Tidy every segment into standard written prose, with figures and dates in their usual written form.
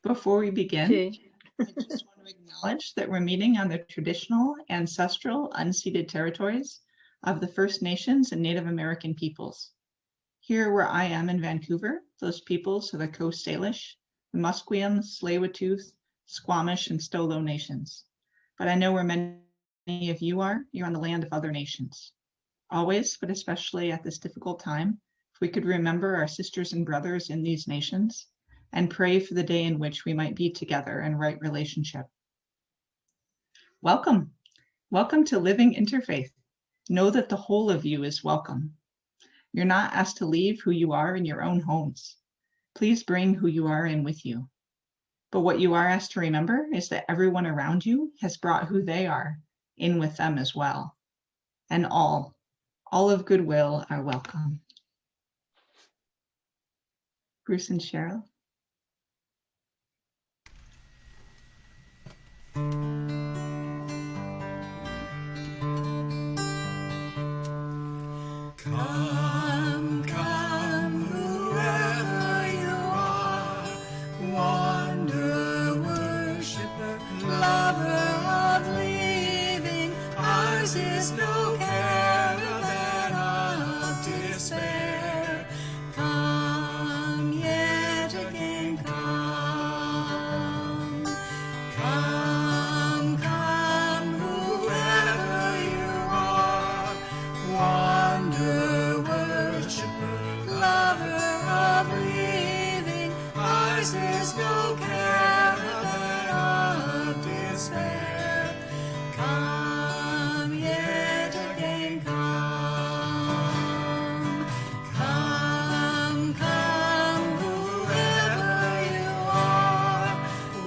Before we begin, Okay. I just want to acknowledge that we're meeting on the traditional, ancestral, unceded territories of the First Nations and Native American peoples. Here where I am in Vancouver, those peoples are the Coast Salish, the Musqueam, Tsleil-Waututh, Squamish, and Stolo nations. But I know where many of you are, you're on the land of other nations. Always, but especially at this difficult time, if we could remember our sisters and brothers in these nations and pray for the day in which we might be together in right relationship. Welcome. Welcome to Living Interfaith. Know that the whole of you is welcome. You're not asked to leave who you are in your own homes. Please bring who you are in with you. But what you are asked to remember is that everyone around you has brought who they are in with them as well. And all of goodwill are welcome. Bruce and Cheryl. Come, come, whoever you are, wanderer, worshiper, lover of living, ours is no caravan of despair. Come yet again, come, come, come, whoever you are, wanderer, worshiper, lover of living, ours is no caravan of despair. Come yet again, come, come, come, whoever you are,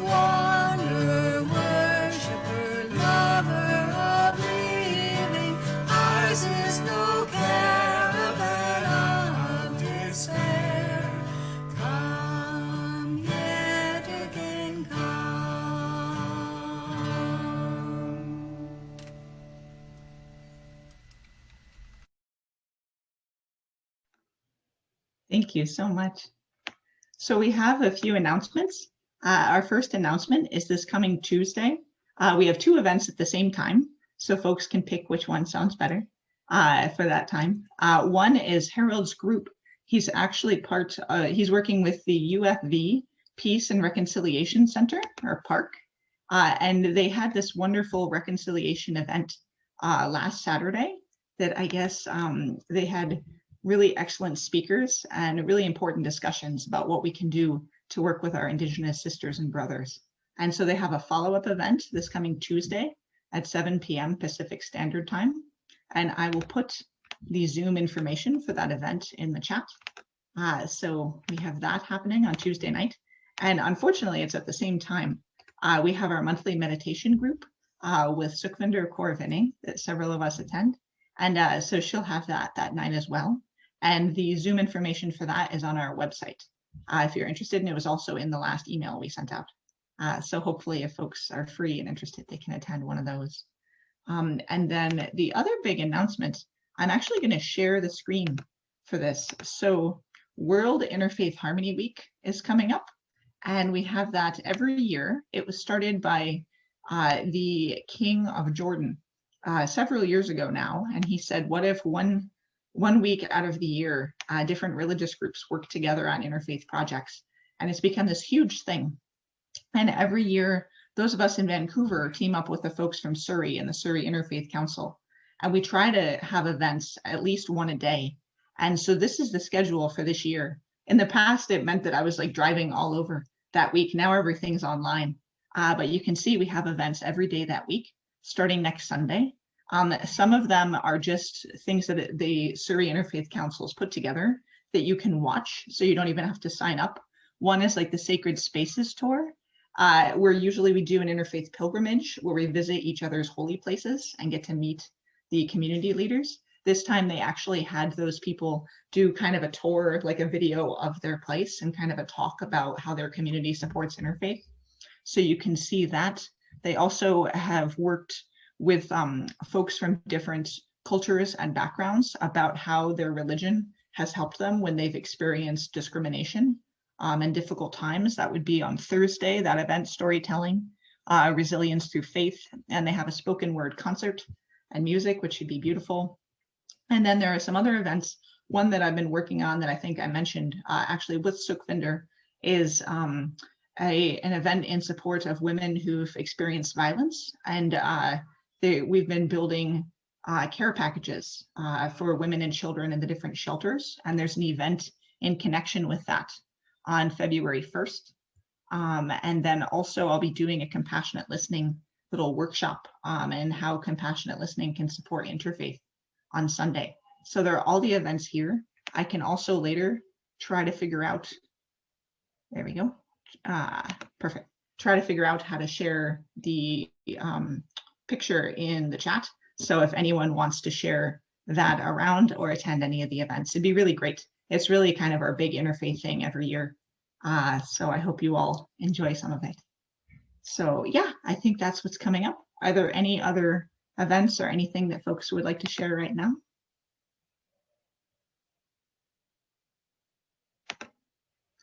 wanderer, worshiper, lover of living, ours is no caravan of despair. Come yet again, come. Thank you so much. So we have a few announcements. Our first announcement is this coming Tuesday. We have two events at the same time, so folks can pick which one sounds better for that time. One is Harold's group. He's actually he's working with the UFV Peace and Reconciliation Center, or PARC, and they had this wonderful reconciliation event last Saturday that I guess they had really excellent speakers and really important discussions about what we can do to work with our Indigenous sisters and brothers. And so they have a follow-up event this coming Tuesday at 7 p.m. Pacific Standard Time. And I will put the Zoom information for that event in the chat. So we have that happening on Tuesday night. And unfortunately, it's at the same time. We have our monthly meditation group with Sukhvinder Kaur Vinay that several of us attend. And so she'll have that night as well. And the Zoom information for that is on our website if you're interested. And it was also in the last email we sent out. So hopefully if folks are free and interested, they can attend one of those. And then the other big announcement, I'm actually going to share the screen for this. So World Interfaith Harmony Week is coming up. And we have that every year. It was started by the King of Jordan several years ago now. And he said, what if one week out of the year, different religious groups work together on interfaith projects? And it's become this huge thing. And every year, those of us in Vancouver team up with the folks from Surrey and the Surrey Interfaith Council. And we try to have events, at least one a day. And so this is the schedule for this year. In the past, it meant that I was like driving all over that week. Now everything's online. But you can see we have events every day that week, starting next Sunday. Some of them are just things that the Surrey Interfaith Council has put together that you can watch, so you don't even have to sign up. One is like the Sacred Spaces Tour, where usually we do an interfaith pilgrimage where we visit each other's holy places and get to meet the community leaders. This time they actually had those people do kind of a tour, like a video of their place and kind of a talk about how their community supports interfaith. So you can see that. They also have worked with folks from different cultures and backgrounds about how their religion has helped them when they've experienced discrimination and difficult times. That would be on Thursday, that event, storytelling, resilience through faith. And they have a spoken word concert and music, which should be beautiful. And then there are some other events. One that I've been working on that I think I mentioned actually with Sukhvinder is an event in support of women who've experienced violence. And we've been building care packages for women and children in the different shelters. And there's an event in connection with that on February 1st. And then also I'll be doing a compassionate listening little workshop and how compassionate listening can support interfaith on Sunday. So there are all the events here. I can also later try to figure out, there we go. Perfect. Try to figure out how to share the picture in the chat. So if anyone wants to share that around or attend any of the events, it'd be really great. It's really kind of our big interfaith thing every year. So I hope you all enjoy some of it. So yeah, I think that's what's coming up. Are there any other events or anything that folks would like to share right now?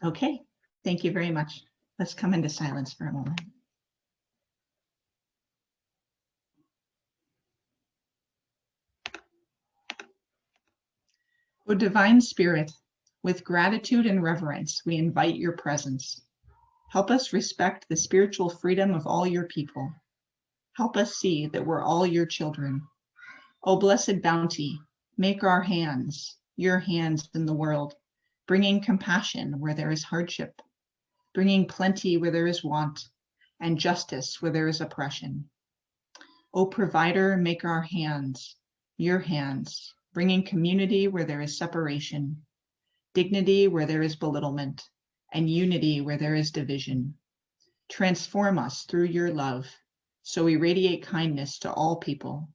Okay, thank you very much. Let's come into silence for a moment. O Divine Spirit, with gratitude and reverence, we invite your presence. Help us respect the spiritual freedom of all your people. Help us see that we're all your children. O blessed bounty, make our hands, your hands in the world, bringing compassion where there is hardship, bringing plenty where there is want, and justice where there is oppression. O provider, make our hands, your hands, bringing community where there is separation, dignity where there is belittlement, and unity where there is division. Transform us through your love, so we radiate kindness to all people.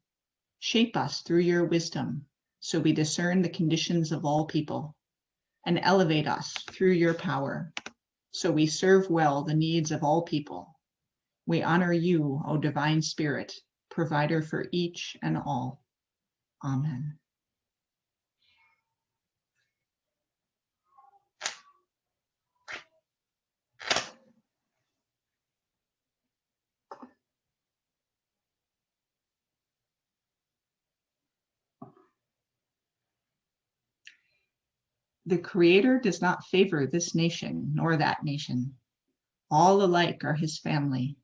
Shape us through your wisdom, so we discern the conditions of all people. And elevate us through your power, so we serve well the needs of all people. We honor you, O Divine Spirit, provider for each and all. Amen. The Creator does not favor this nation nor that nation. All alike are his family.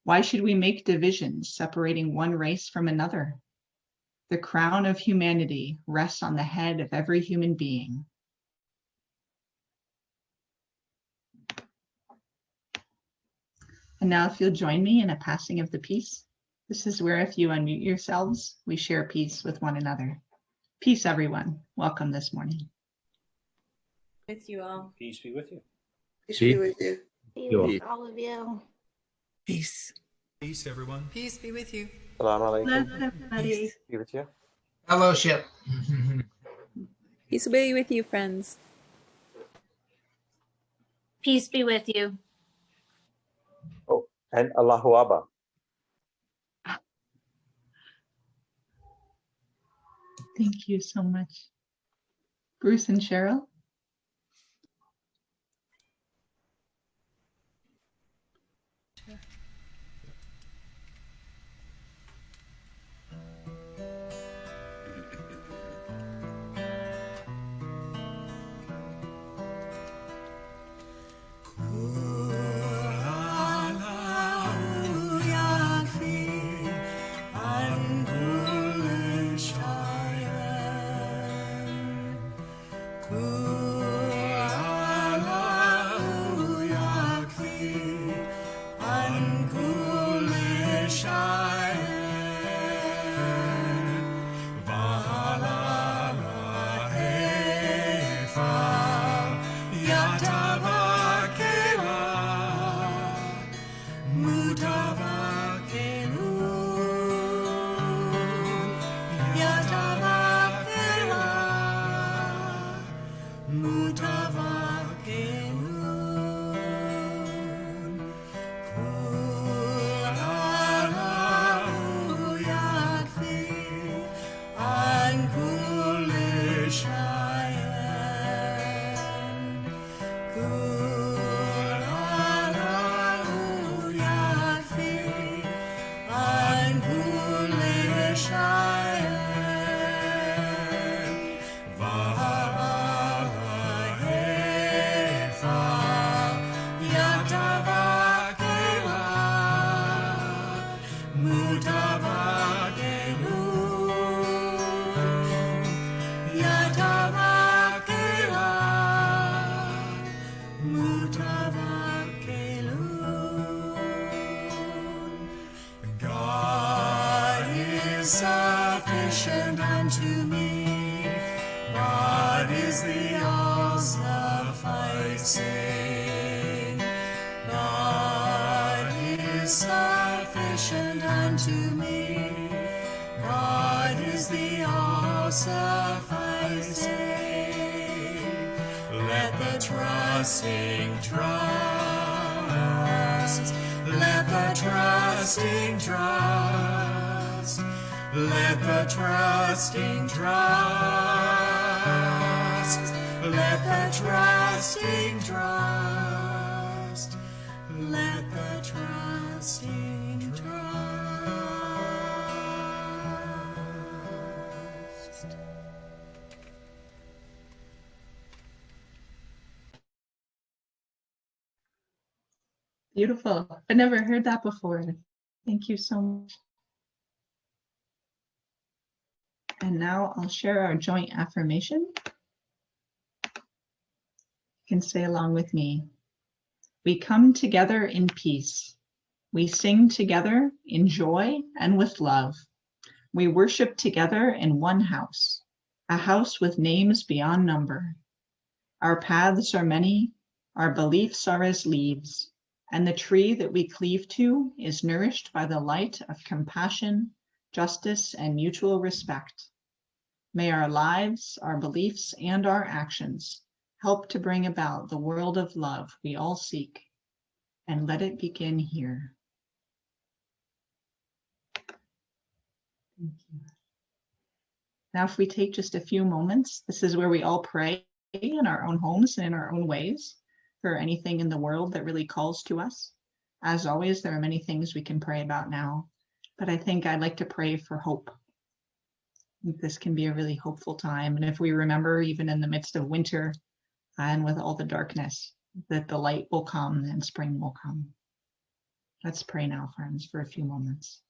Why should we make divisions separating one race from another? The crown of humanity rests on the head of every human being. And now if you'll join me in a passing of the peace. This is where if you unmute yourselves, we share peace with one another. Peace, everyone. Welcome this morning. With you all. Peace be with you. Peace be with you. Be with all of you. Peace. Peace, everyone. Peace be with you. Salam alaikum. Bless everybody. Be with you. Fellowship. Peace be with you, friends. Peace be with you. Oh, and Allahu Abba. Thank you so much. Bruce and Cheryl. Ooh. sufficient unto me. God is the all-sufficing. God is sufficient unto me. God is the all-sufficing. Let the trusting trust. Let the trusting trust. Let the trusting trust. Let the trusting trust. Let the trusting trust. Beautiful. I never heard that before. Thank you so much. And now I'll share our joint affirmation. You can say along with me. We come together in peace. We sing together in joy and with love. We worship together in one house, a house with names beyond number. Our paths are many, our beliefs are as leaves, and the tree that we cleave to is nourished by the light of compassion, justice, and mutual respect. May our lives, our beliefs, and our actions help to bring about the world of love we all seek, and let it begin here. Thank you. Now, if we take just a few moments, this is where we all pray in our own homes and in our own ways for anything in the world that really calls to us. As always, there are many things we can pray about now, but I think I'd like to pray for hope. I think this can be a really hopeful time. And if we remember, even in the midst of winter and with all the darkness, that the light will come and spring will come. Let's pray now, friends, for a few moments.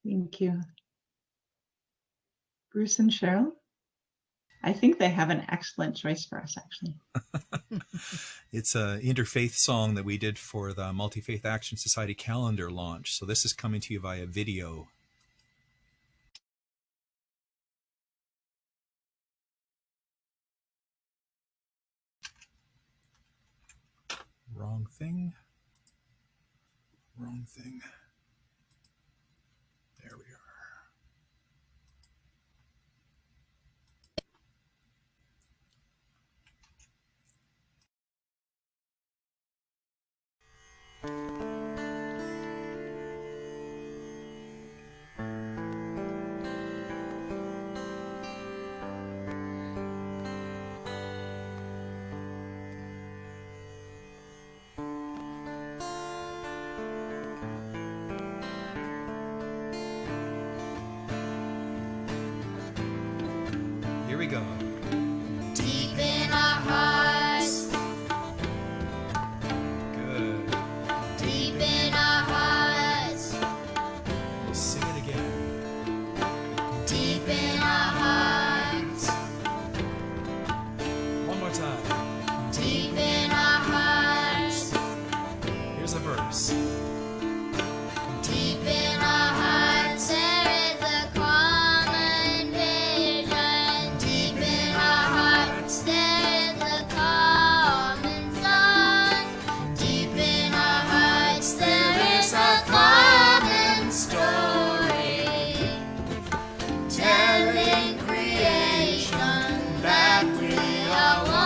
Thank you. Bruce and Cheryl, I think they have an excellent choice for us, actually. It's an interfaith song that we did for the Multi-Faith Action Society calendar launch. So this is coming to you via video. Wrong thing. Wrong thing. There we are. time. Deep in our hearts. Here's a verse. Deep in our hearts there is a common vision. Deep in our hearts there is a common song. Deep in our hearts there is a common story, telling creation that we are one.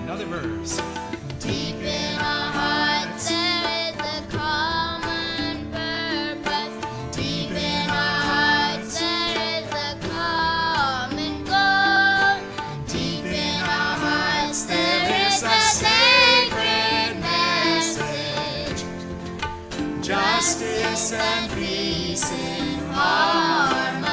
Another verse. Deep in our hearts there is a common purpose. Deep in our hearts there is a common goal. Deep in our hearts there is a sacred message. Justice and peace in harmony.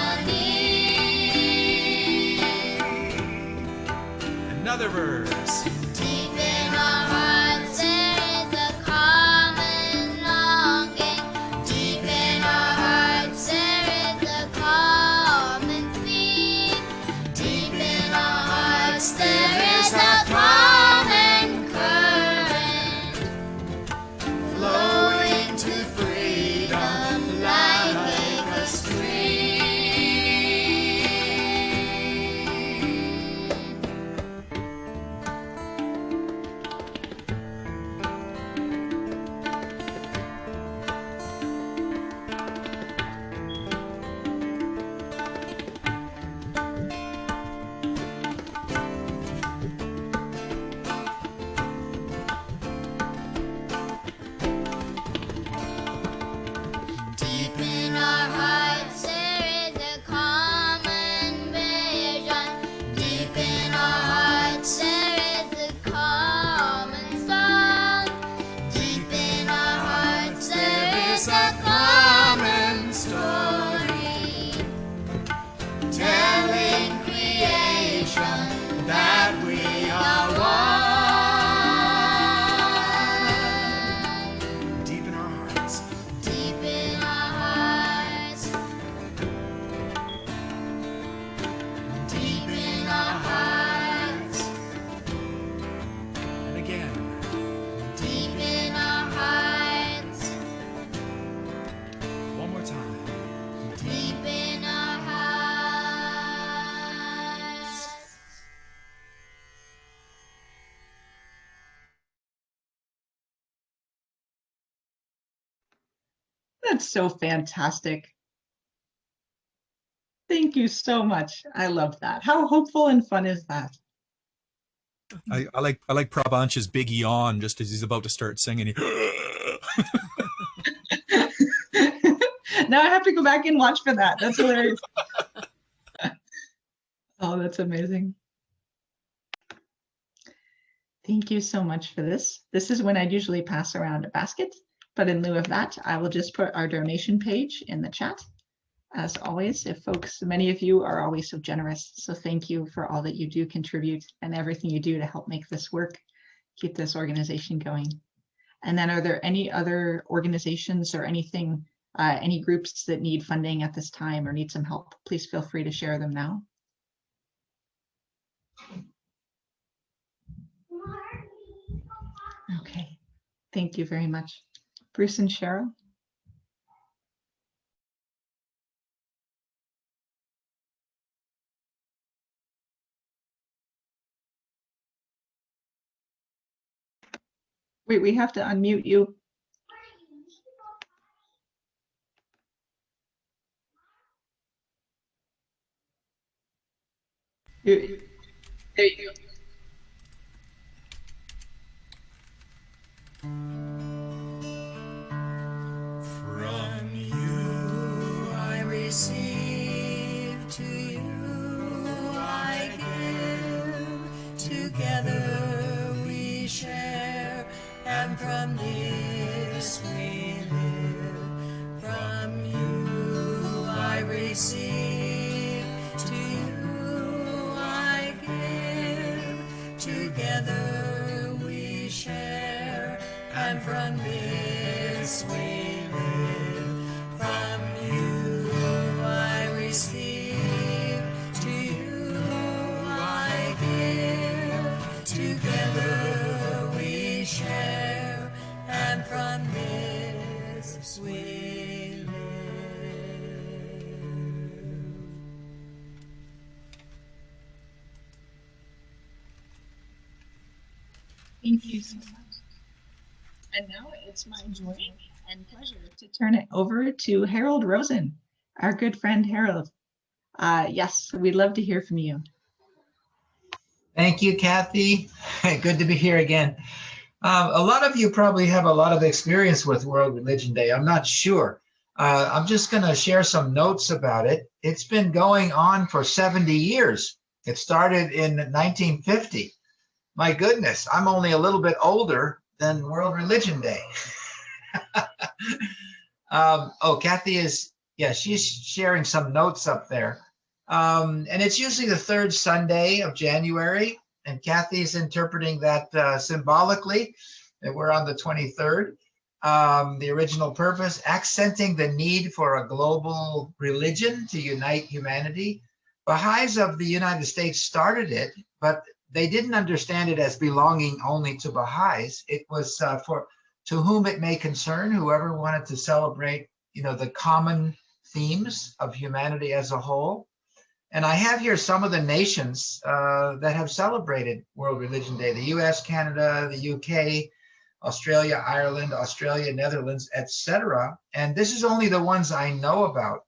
Another verse. Deep in our hearts there is a common longing. Deep in our hearts there is a common theme. Deep in our hearts there is a common current, flowing to freedom like a stream. Deep in our hearts there is a common vision. Deep in our hearts there is a common song. Deep in our hearts there is a common story, telling creation that we are one. Deep in our hearts. Deep in our hearts. Deep in our hearts. And again. Deep in our hearts. One more time. Deep in our hearts. That's so fantastic. Thank you so much. I love that. How hopeful and fun is that? I like Prabhansh's big yawn just as he's about to start singing. Now I have to go back and watch for that. That's hilarious. Oh, that's amazing. Thank you so much for this. This is when I'd usually pass around a basket, but in lieu of that, I will just put our donation page in the chat. As always, if folks, many of you are always so generous, so thank you for all that you do contribute and everything you do to help make this work, keep this organization going. And then are there any other organizations or anything, any groups that need funding at this time or need some help? Please feel free to share them now. Okay, thank you very much. Bruce and Cheryl. Wait, we have to unmute you. There you go. From you I receive, to you I give. Together we share, and from this we live. From you I receive, to you I give. Together we share, and from this we live. From you I receive, to you Together we share, and from this we live. Thank you so much. And now it's my joy and pleasure to turn it over to Harold Rosen, our good friend Harold. Yes, we'd love to hear from you. Thank you, Kathy. Good to be here again. A lot of you probably have a lot of experience with World Religion Day. I'm not sure. I'm just going to share some notes about it. It's been going on for 70 years. It started in 1950. My goodness, I'm only a little bit older than World Religion Day. Kathy is, she's sharing some notes up there. And it's usually the third Sunday of January, and Kathy is interpreting that symbolically, that we're on the 23rd. The original purpose, accenting the need for a global religion to unite humanity. Baha'is of the United States started it, but they didn't understand it as belonging only to Baha'is. It was for to whom it may concern, whoever wanted to celebrate, the common themes of humanity as a whole. And I have here some of the nations that have celebrated World Religion Day: the US, Canada, the UK, Australia, Ireland, Australia, Netherlands, etc. And this is only the ones I know about.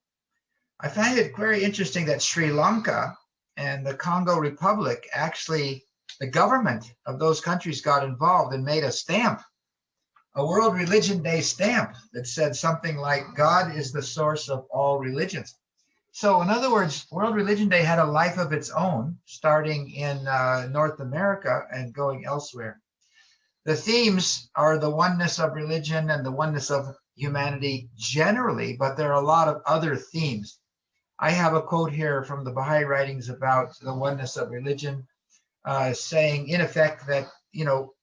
I find it very interesting that Sri Lanka and the Congo Republic, actually, the government of those countries got involved and made a stamp, a World Religion Day stamp that said something like, God is the source of all religions. So in other words, World Religion Day had a life of its own, starting in North America and going elsewhere. The themes are the oneness of religion and the oneness of humanity generally, but there are a lot of other themes. I have a quote here from the Baha'i writings about the oneness of religion, saying in effect that,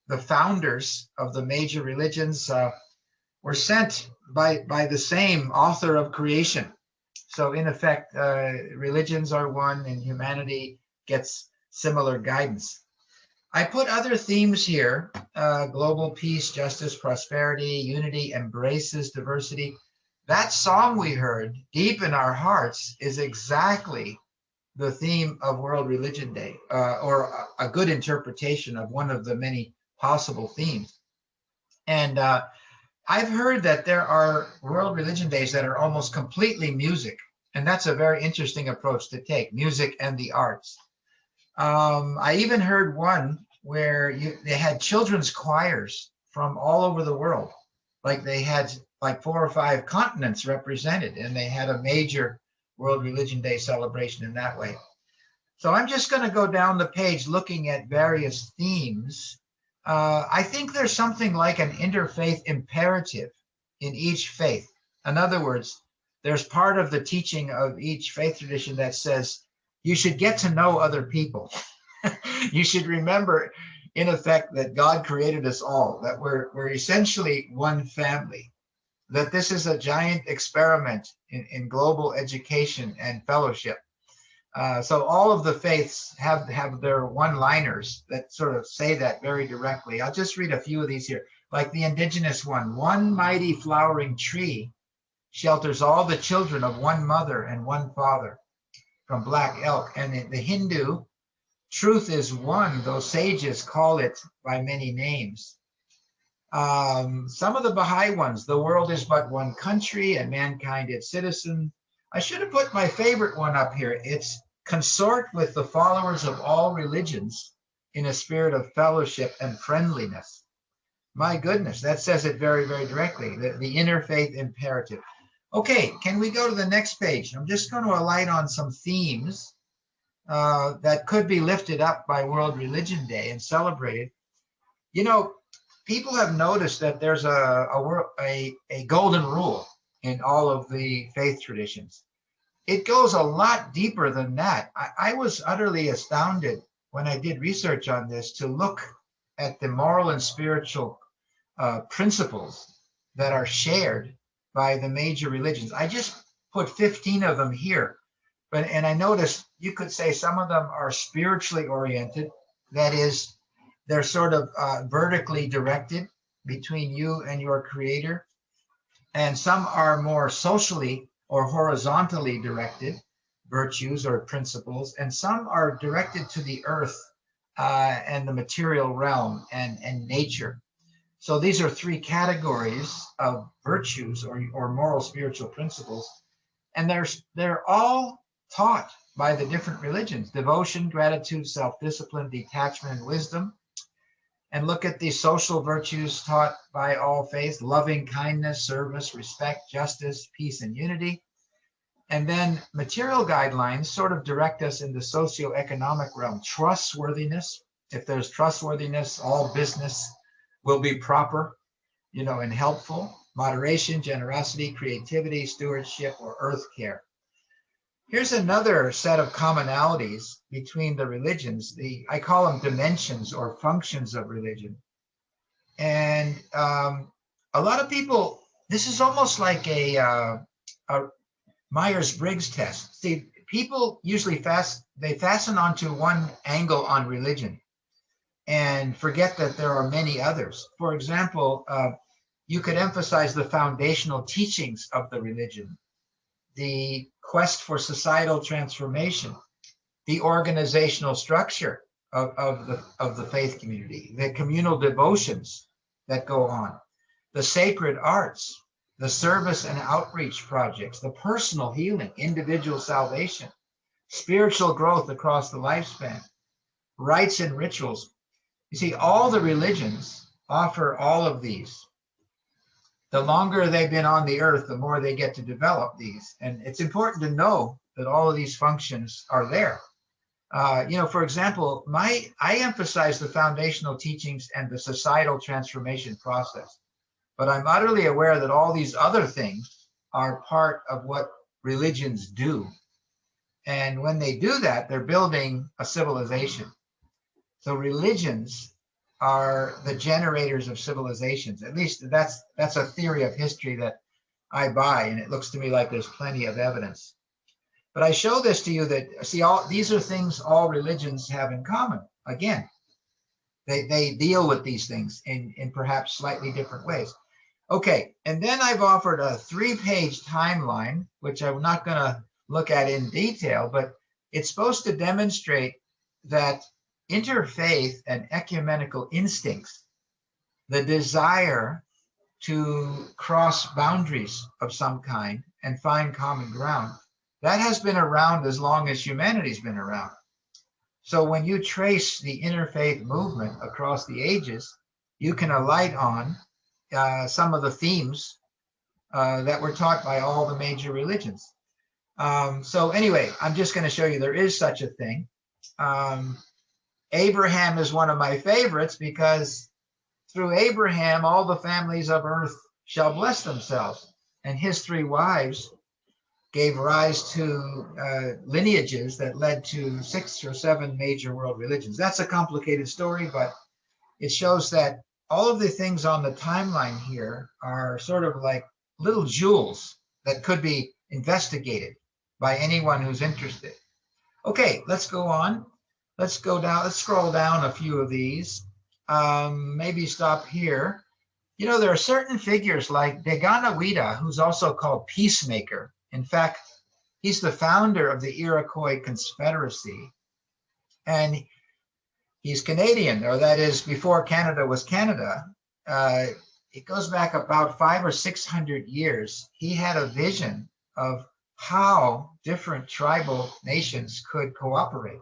the founders of the major religions were sent by the same author of creation. So in effect, religions are one and humanity gets similar guidance. I put other themes here: global peace, justice, prosperity, unity, embraces diversity. That song we heard, Deep in Our Hearts, is exactly the theme of World Religion Day, or a good interpretation of one of the many possible themes. And I've heard that there are World Religion Days that are almost completely music, and that's a very interesting approach to take, music and the arts. I even heard one where they had children's choirs from all over the world, like they had like 4 or 5 continents represented, and they had a major World Religion Day celebration in that way. So I'm just going to go down the page looking at various themes. I think there's something like an interfaith imperative in each faith. In other words, there's part of the teaching of each faith tradition that says you should get to know other people. You should remember, in effect, that God created us all, that we're essentially one family, that this is a giant experiment in global education and fellowship. So all of the faiths have their one-liners that sort of say that very directly. I'll just read a few of these here. Like the indigenous one mighty flowering tree shelters all the children of one mother and one father, from Black Elk. And the Hindu, truth is one, though sages call it by many names. Some of the Baha'i ones, the world is but one country and mankind its citizen. I should have put my favorite one up here. It's consort with the followers of all religions in a spirit of fellowship and friendliness. My goodness, that says it very, very directly, the interfaith imperative. Okay, can we go to the next page? I'm just going to alight on some themes that could be lifted up by World Religion Day and celebrated. People have noticed that there's a golden rule in all of the faith traditions. It goes a lot deeper than that. I was utterly astounded when I did research on this to look at the moral and spiritual principles that are shared by the major religions. I just put 15 of them here, and I noticed you could say some of them are spiritually oriented. That is, They're sort of vertically directed between you and your creator. And some are more socially or horizontally directed, virtues or principles, and some are directed to the earth and the material realm and nature. So these are three categories of virtues or moral spiritual principles. And they're all taught by the different religions: devotion, gratitude, self-discipline, detachment, and wisdom. And look at the social virtues taught by all faiths: loving kindness, service, respect, justice, peace, and unity. And then material guidelines sort of direct us in the socioeconomic realm: trustworthiness. If there's trustworthiness, all business will be proper, and helpful. Moderation, generosity, creativity, stewardship, or earth care. Here's another set of commonalities between the religions. I call them dimensions or functions of religion. And a lot of people, this is almost like a Myers-Briggs test. See, people usually fasten onto one angle on religion and forget that there are many others. For example, you could emphasize the foundational teachings of the religion, the quest for societal transformation, the organizational structure of the faith community, the communal devotions that go on, the sacred arts, the service and outreach projects, the personal healing, individual salvation, spiritual growth across the lifespan, rites and rituals. You see, all the religions offer all of these. The longer they've been on the earth, the more they get to develop these. And it's important to know that all of these functions are there. For example, I emphasize the foundational teachings and the societal transformation process, but I'm utterly aware that all these other things are part of what religions do. And when they do that, they're building a civilization. So religions are the generators of civilizations. At least that's a theory of history that I buy, and it looks to me like there's plenty of evidence. But I show this to you that, see, these are things all religions have in common. Again, they deal with these things in perhaps slightly different ways. Okay, and then I've offered a 3-page timeline, which I'm not going to look at in detail, but it's supposed to demonstrate that interfaith and ecumenical instincts, the desire to cross boundaries of some kind and find common ground, that has been around as long as humanity's been around. So when you trace the interfaith movement across the ages, you can alight on some of the themes that were taught by all the major religions. So anyway, I'm just going to show you there is such a thing. Abraham is one of my favorites because through Abraham, all the families of earth shall bless themselves. And his 3 wives gave rise to lineages that led to 6 or 7 major world religions. That's a complicated story, but it shows that all of the things on the timeline here are sort of like little jewels that could be investigated by anyone who's interested. Okay, let's go on. Let's go down, let's scroll down a few of these. Maybe stop here. There are certain figures like Deganawida, who's also called Peacemaker. In fact, he's the founder of the Iroquois Confederacy. And he's Canadian, or that is before Canada was Canada. It goes back about 500 or 600 years. He had a vision of how different tribal nations could cooperate.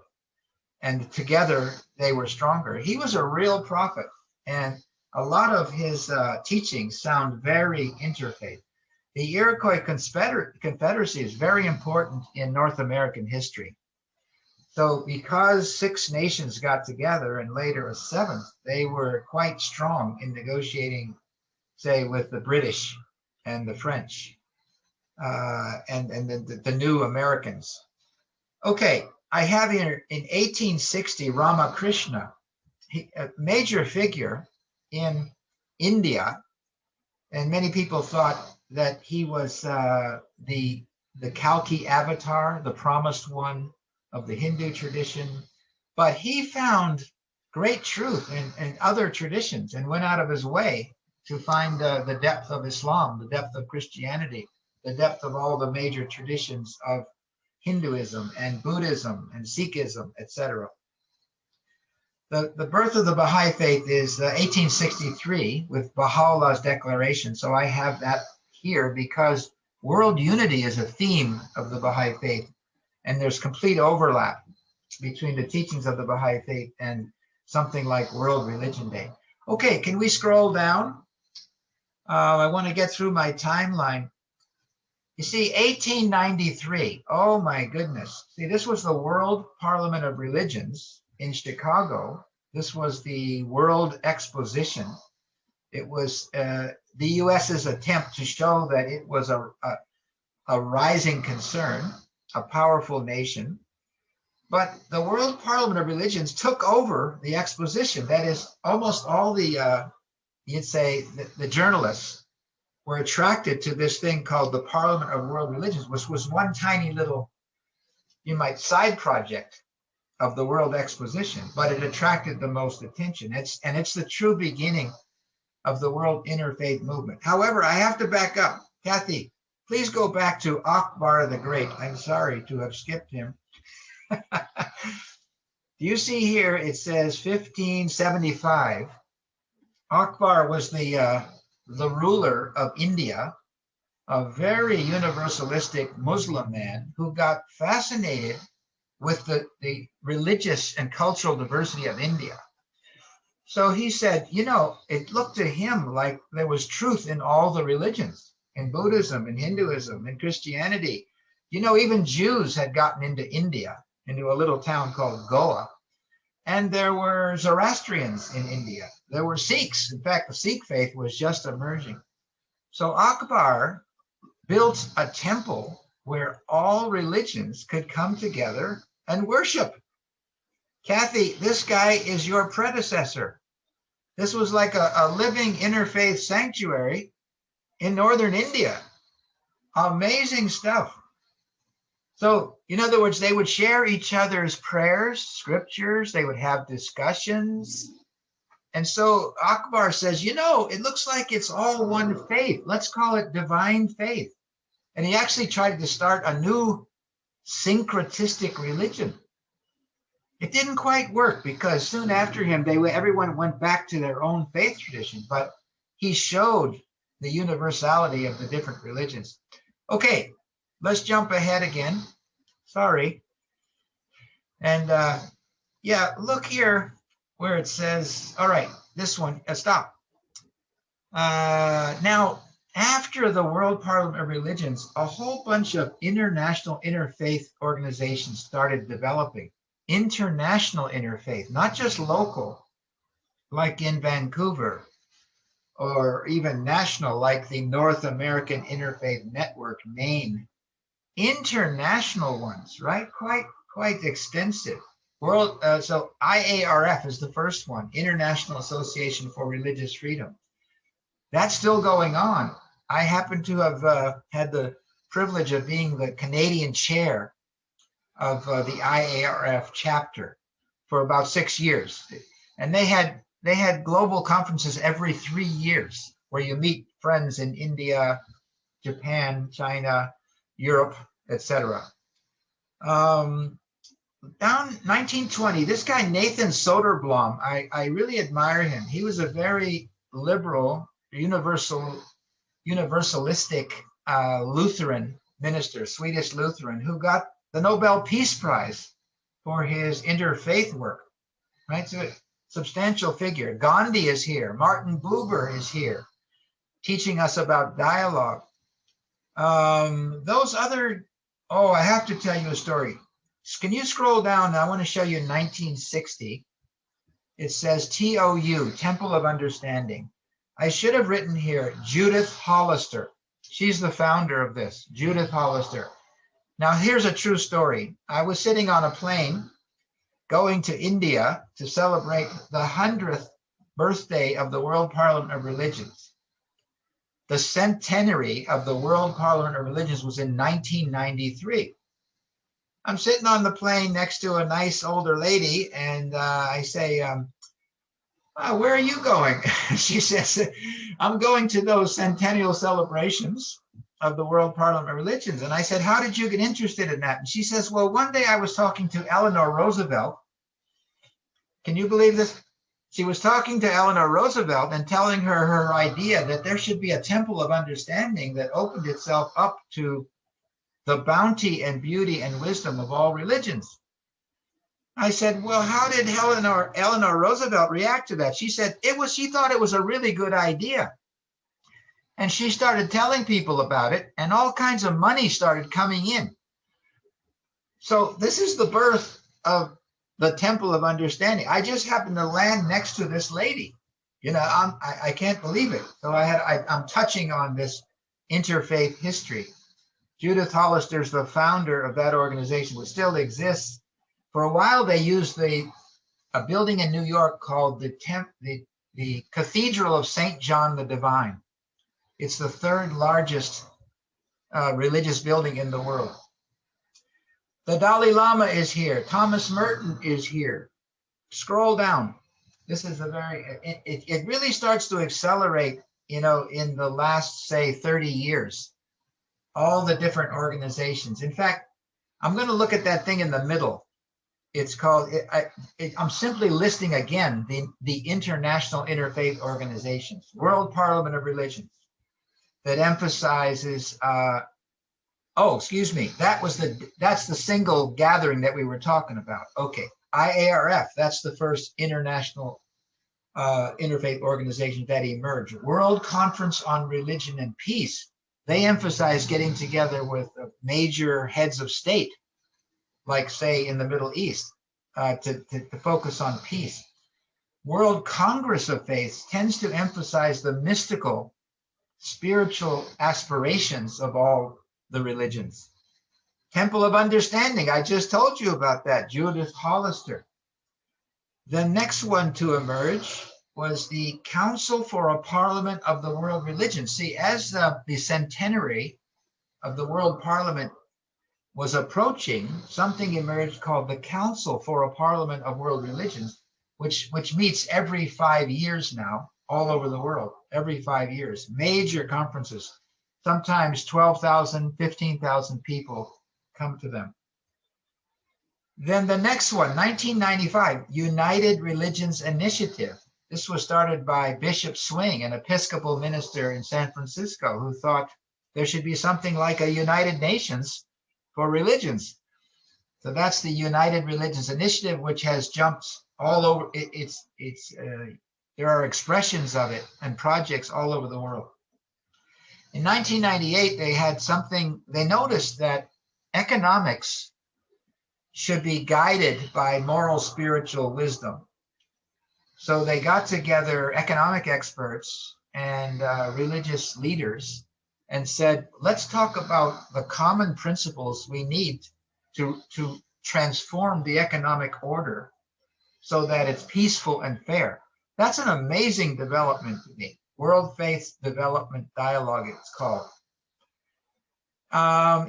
And together they were stronger. He was a real prophet, and a lot of his teachings sound very interfaith. The Iroquois Confederacy is very important in North American history. So because 6 nations got together and later a 7th, they were quite strong in negotiating, say, with the British and the French and the new Americans. Okay. I have here in 1860, Ramakrishna, a major figure in India, and many people thought that he was the Kalki avatar, the promised one of the Hindu tradition, but he found great truth in other traditions and went out of his way to find the depth of Islam, the depth of Christianity, the depth of all the major traditions of Hinduism and Buddhism and Sikhism, etc. The birth of the Baha'i faith is 1863 with Baha'u'llah's declaration. So I have that here because world unity is a theme of the Baha'i faith, and there's complete overlap between the teachings of the Baha'i faith and something like World Religion Day. Okay, can we scroll down? I want to get through my timeline. You see, 1893, oh my goodness. See, this was the World Parliament of Religions in Chicago. This was the World Exposition. It was the US's attempt to show that it was a rising concern, a powerful nation. But the World Parliament of Religions took over the exposition. That is, almost all the, you'd say, the journalists were attracted to this thing called the Parliament of World Religions, which was one tiny little, you might, side project of the World Exposition, but it attracted the most attention. It's the true beginning of the World Interfaith Movement. However, I have to back up. Kathy, please go back to Akbar the Great. I'm sorry to have skipped him. Do you see here, it says 1575. Akbar was the ruler of India, a very universalistic Muslim man who got fascinated with the religious and cultural diversity of India. So he said, you know, it looked to him like there was truth in all the religions, in Buddhism, in Hinduism, in Christianity. You know, even Jews had gotten into India, into a little town called Goa. And there were Zoroastrians in India. There were Sikhs. In fact, the Sikh faith was just emerging. So Akbar built a temple where all religions could come together and worship. Kathy, this guy is your predecessor. This was like a living interfaith sanctuary in northern India. Amazing stuff. So, in other words, they would share each other's prayers, scriptures, they would have discussions. And so Akbar says, you know, it looks like it's all one faith. Let's call it divine faith. And he actually tried to start a new syncretistic religion. It didn't quite work because soon after him, everyone went back to their own faith tradition, but he showed the universality of the different religions. Okay, let's jump ahead again. Sorry. And yeah, look here where it says, all right, this one, stop. Now, after the World Parliament of Religions, a whole bunch of international interfaith organizations started developing. International interfaith, not just local, like in Vancouver, or even national, like the North American Interfaith Network, NAIN. International ones, right? Quite extensive. So IARF is the first one, International Association for Religious Freedom. That's still going on. I happen to have had the privilege of being the Canadian chair of the IARF chapter for about 6 years. And they had global conferences every 3 years where you meet friends in India, Japan, China, Europe, etc. Down 1920, this guy, Nathan Soderblom, I really admire him. He was a very liberal, universalistic Lutheran minister, Swedish Lutheran, who got the Nobel Peace Prize for his interfaith work, right? So substantial figure. Gandhi is here. Martin Buber is here, teaching us about dialogue. Those other, I have to tell you a story. Can you scroll down? I want to show you 1960. It says TOU, Temple of Understanding. I should have written here, Judith Hollister. She's the founder of this, Judith Hollister. Now, here's a true story. I was sitting on a plane going to India to celebrate the 100th birthday of the World Parliament of Religions. The centenary of the World Parliament of Religions was in 1993. I'm sitting on the plane next to a nice older lady, and I say, Where are you going? She says, I'm going to those centennial celebrations of the World Parliament of Religions. And I said, how did you get interested in that? And she says, well, one day I was talking to Eleanor Roosevelt. Can you believe this? She was talking to Eleanor Roosevelt and telling her her idea that there should be a temple of understanding that opened itself up to the bounty and beauty and wisdom of all religions. I said, well, how did Eleanor Roosevelt react to that? She said she thought it was a really good idea. And she started telling people about it, and all kinds of money started coming in. So this is the birth of the Temple of Understanding. I just happened to land next to this lady. You know, I can't believe it. So I'm touching on this interfaith history. Judith Hollister's the founder of that organization, which still exists. For a while, they used a building in New York called the Cathedral of St. John the Divine. It's the third largest religious building in the world. The Dalai Lama is here. Thomas Merton is here. Scroll down. This is it really starts to accelerate, you know, in the last, say, 30 years, all the different organizations. In fact, I'm going to look at that thing in the middle. It's called, I'm simply listing again the International Interfaith Organizations, World Parliament of Religions, that emphasizes, excuse me, that's the single gathering that we were talking about. Okay, IARF, that's the first international interfaith organization that emerged. World Conference on Religion and Peace, they emphasize getting together with major heads of state, like say in the Middle East, to focus on peace. World Congress of Faiths tends to emphasize the mystical, spiritual aspirations of all the religions. Temple of Understanding, I just told you about that, Judith Hollister. The next one to emerge was the Council for a Parliament of the World Religions. See, as the centenary of the World Parliament was approaching, something emerged called the Council for a Parliament of World Religions, which meets every 5 years now, all over the world, every 5 years. Major conferences, sometimes 12,000, 15,000 people come to them. Then the next one, 1995, United Religions Initiative. This was started by Bishop Swing, an Episcopal minister in San Francisco, who thought there should be something like a United Nations for religions. So that's the United Religions Initiative, which has jumped all over. There are expressions of it and projects all over the world. In 1998, they noticed that economics should be guided by moral spiritual wisdom. So they got together economic experts and religious leaders and said, let's talk about the common principles we need to transform the economic order so that it's peaceful and fair. That's an amazing development to me. World Faith Development Dialogue, it's called.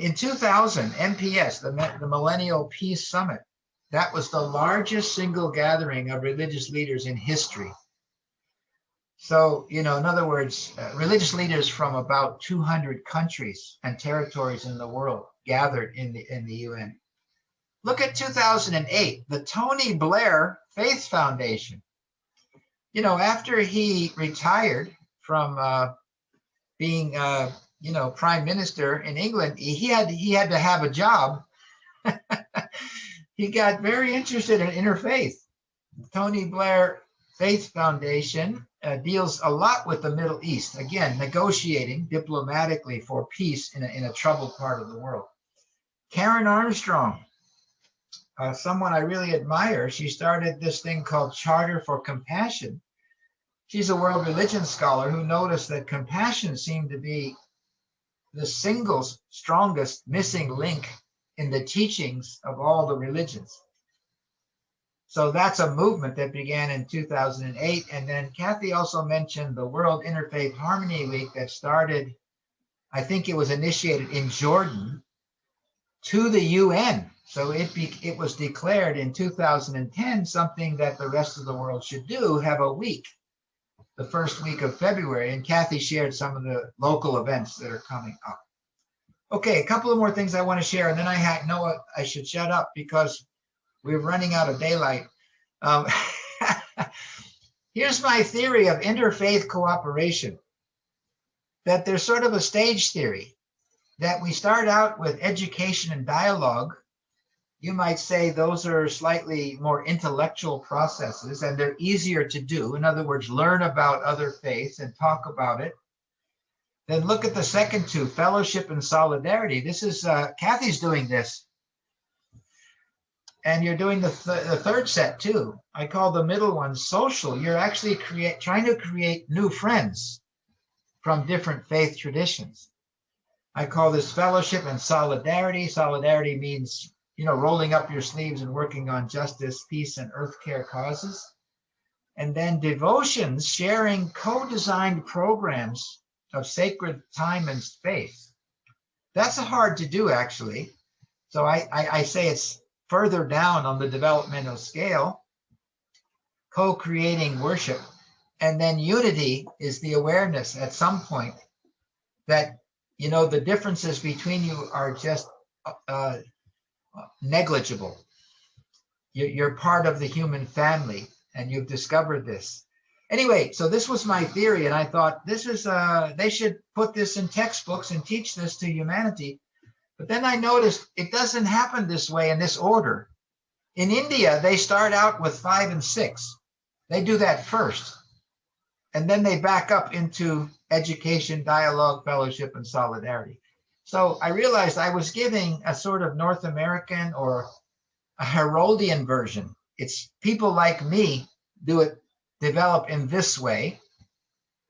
In 2000, MPS, the Millennial Peace Summit, that was the largest single gathering of religious leaders in history. So, you know, in other words, religious leaders from about 200 countries and territories in the world gathered in the UN. Look at 2008, the Tony Blair Faith Foundation. You know, after he retired from being, prime minister in England, he had to have a job. He got very interested in interfaith. Tony Blair Faith Foundation deals a lot with the Middle East. Again, negotiating diplomatically for peace in a troubled part of the world. Karen Armstrong, someone I really admire. She started this thing called Charter for Compassion. She's a world religion scholar who noticed that compassion seemed to be the single strongest missing link in the teachings of all the religions. So that's a movement that began in 2008. And then Kathy also mentioned the World Interfaith Harmony Week that started, I think it was initiated in Jordan to the UN. So it was declared in 2010 something that the rest of the world should do, have a week, the first week of February. And Kathy shared some of the local events that are coming up. Okay, a couple of more things I want to share, and then I know I should shut up because we're running out of daylight. Here's my theory of interfaith cooperation, that there's sort of a stage theory, that we start out with education and dialogue. You might say those are slightly more intellectual processes and they're easier to do. In other words, learn about other faiths and talk about it. Then look at the second two, fellowship and solidarity. This is, Kathy's doing this. And you're doing the third set too. I call the middle one social. You're actually trying to create new friends from different faith traditions. I call this fellowship and solidarity. Solidarity means, rolling up your sleeves and working on justice, peace, and earth care causes. And then devotions, sharing co-designed programs of sacred time and space. That's hard to do, actually. So I say it's further down on the developmental scale, co-creating worship. And then unity is the awareness at some point that, the differences between you are just negligible. You're part of the human family and you've discovered this. Anyway, so this was my theory, and I thought this is, they should put this in textbooks and teach this to humanity. But then I noticed it doesn't happen this way in this order. In India, they start out with 5 and 6. They do that first. And then they back up into education, dialogue, fellowship, and solidarity. So I realized I was giving a sort of North American or a Heroldian version. It's people like me develop in this way,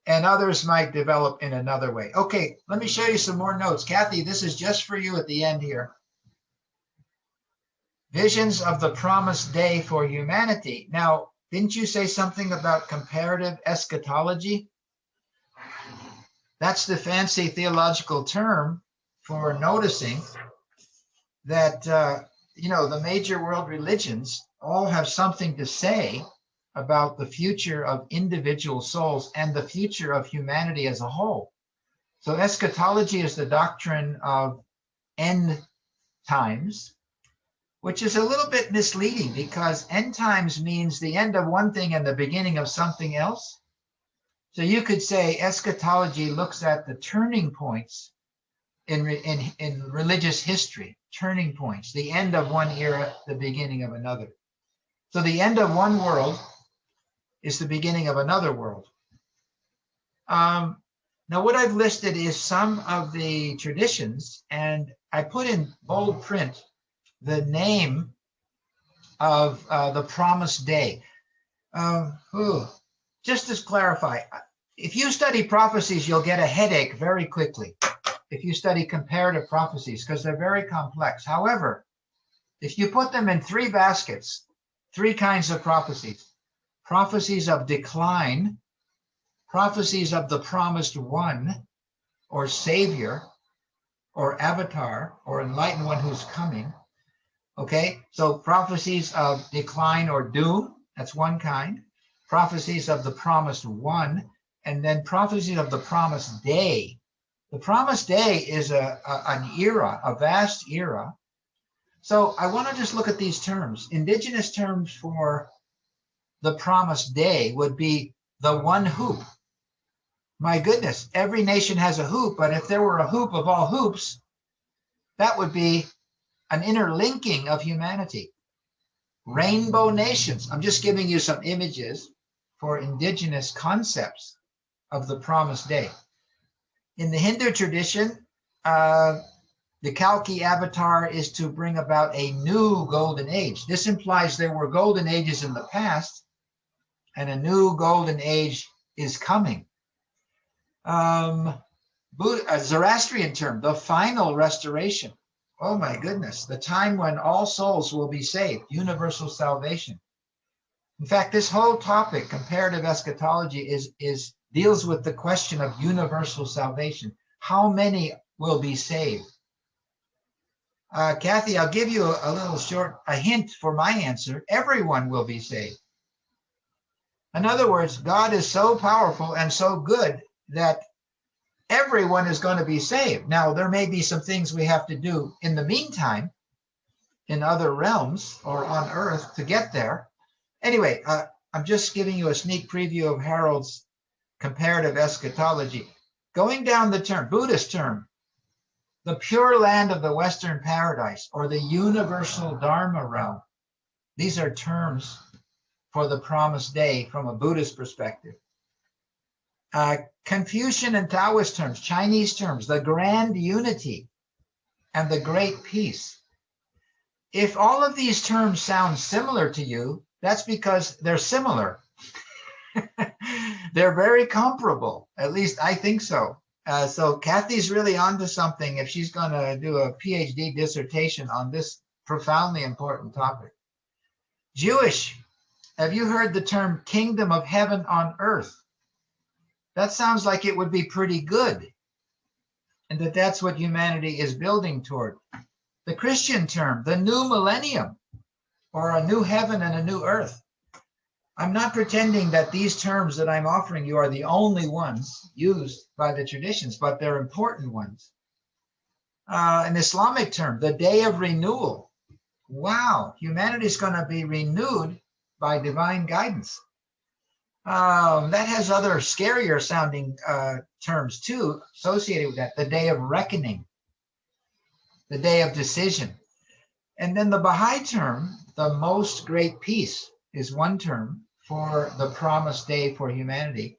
and others might develop in another way. Okay, let me show you some more notes. Kathy, this is just for you at the end here. Visions of the promised day for humanity. Now, didn't you say something about comparative eschatology? That's the fancy theological term for noticing that, the major world religions all have something to say about the future of individual souls and the future of humanity as a whole. So eschatology is the doctrine of end times, which is a little bit misleading because end times means the end of one thing and the beginning of something else. So you could say eschatology looks at the turning points in religious history, turning points, the end of one era, the beginning of another. So the end of one world is the beginning of another world. Now what I've listed is some of the traditions, and I put in bold print the name of the promised day. Just to clarify, if you study prophecies, you'll get a headache very quickly if you study comparative prophecies, because they're very complex. However, if you put them in 3 baskets, 3 kinds of prophecies: prophecies of decline, prophecies of the promised one, or savior, or avatar, or enlightened one who's coming. Okay, so prophecies of decline or doom, that's one kind. Prophecies of the promised one, and then prophecies of the promised day. The promised day is an era, a vast era. So I want to just look at these terms. Indigenous terms for the promised day would be the one hoop. My goodness, every nation has a hoop, but if there were a hoop of all hoops, that would be an interlinking of humanity. Rainbow nations. I'm just giving you some images for indigenous concepts of the promised day. In the Hindu tradition, the Kalki avatar is to bring about a new golden age. This implies there were golden ages in the past, and a new golden age is coming. A Zoroastrian term, the final restoration. Oh my goodness, the time when all souls will be saved, universal salvation. In fact, this whole topic, comparative eschatology, deals with the question of universal salvation. How many will be saved? Kathy, I'll give you a hint for my answer. Everyone will be saved. In other words, God is so powerful and so good that everyone is going to be saved. Now, there may be some things we have to do in the meantime in other realms or on earth to get there. Anyway, I'm just giving you a sneak preview of Harold's comparative eschatology. Going down the term, Buddhist term, the pure land of the Western paradise or the universal Dharma realm. These are terms for the promised day from a Buddhist perspective. Confucian and Taoist terms, Chinese terms, the grand unity and the great peace. If all of these terms sound similar to you, that's because they're similar. They're very comparable. At least I think so. So Kathy's really onto something if she's going to do a PhD dissertation on this profoundly important topic. Jewish, have you heard the term kingdom of heaven on earth? That sounds like it would be pretty good, and that's what humanity is building toward. The Christian term, the new millennium, or a new heaven and a new earth. I'm not pretending that these terms that I'm offering you are the only ones used by the traditions, but they're important ones. An Islamic term, the day of renewal. Wow, humanity is going to be renewed by divine guidance. That has other scarier sounding terms too associated with that. The day of reckoning, the day of decision. And then the Baha'i term, the most great peace, is one term for the promised day for humanity.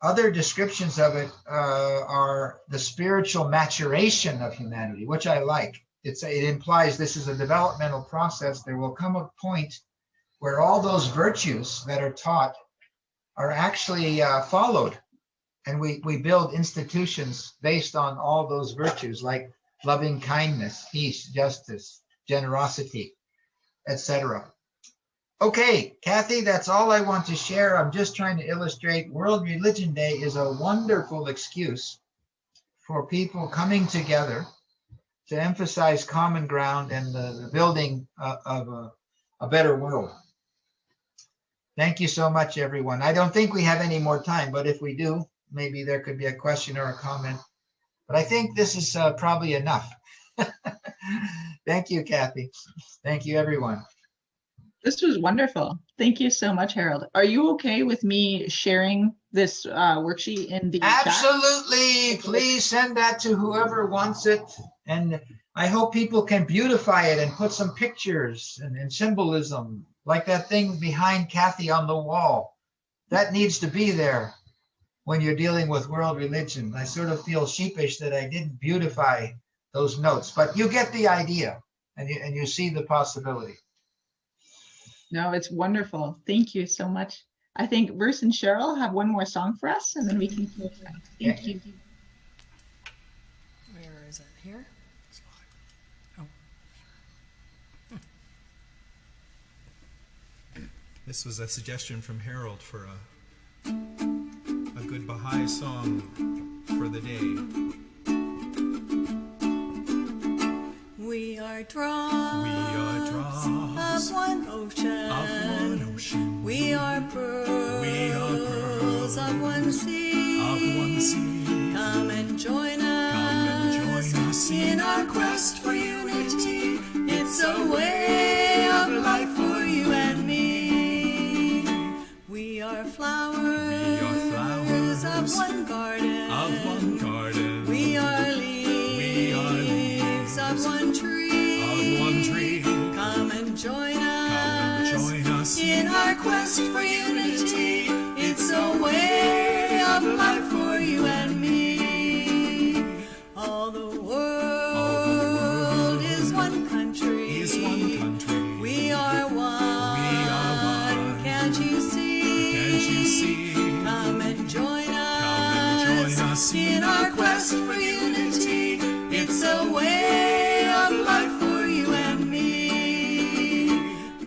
Other descriptions of it are the spiritual maturation of humanity, which I like. It implies this is a developmental process. There will come a point where all those virtues that are taught are actually followed. And we build institutions based on all those virtues, like loving kindness, peace, justice, generosity, etc. Okay, Kathy, that's all I want to share. I'm just trying to illustrate World Religion Day is a wonderful excuse for people coming together to emphasize common ground and the building of a better world. Thank you so much, everyone. I don't think we have any more time, but if we do, maybe there could be a question or a comment. But I think this is probably enough. Thank you, Kathy. Thank you, everyone. This was wonderful. Thank you so much, Harold. Are you okay with me sharing this worksheet in the chat? Absolutely. Please send that to whoever wants it. And I hope people can beautify it and put some pictures and symbolism, like that thing behind Kathy on the wall. That needs to be there when you're dealing with world religion. I sort of feel sheepish that I didn't beautify those notes, but you get the idea and you see the possibility. No, it's wonderful. Thank you so much. I think Bruce and Cheryl have one more song for us, and then we can close out. Thank you. Where is it? Here? Oh. This was a suggestion from Harold for a good Baha'i song for the day. We are drops of one ocean. We are pearls of one sea. Come and join us in our quest for unity. It's a way of life for you and me. We are flowers of one garden. We are leaves of one tree. Come and join us in our quest for unity. It's a way of life for you and me. All the world is one country. We are one. Can't you see? Come and join us in our quest for unity. It's a way of life for you and me.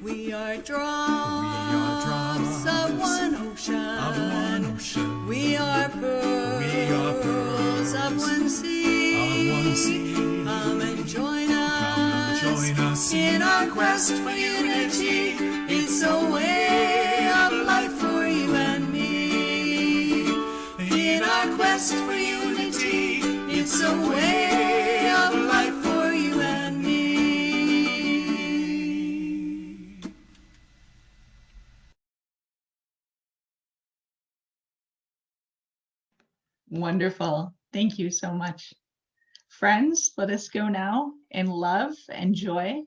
We are drops of one ocean. We are pearls of one sea. Come and join us join us in our quest for unity. It's a way of life for you and me. In our quest for unity, it's a way of life for you and me. Wonderful. Thank you so much. Friends, let us go now in love and joy,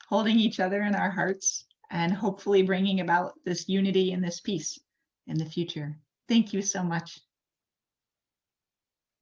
holding each other in our hearts and hopefully bringing about this unity and this peace in the future. Thank you so much.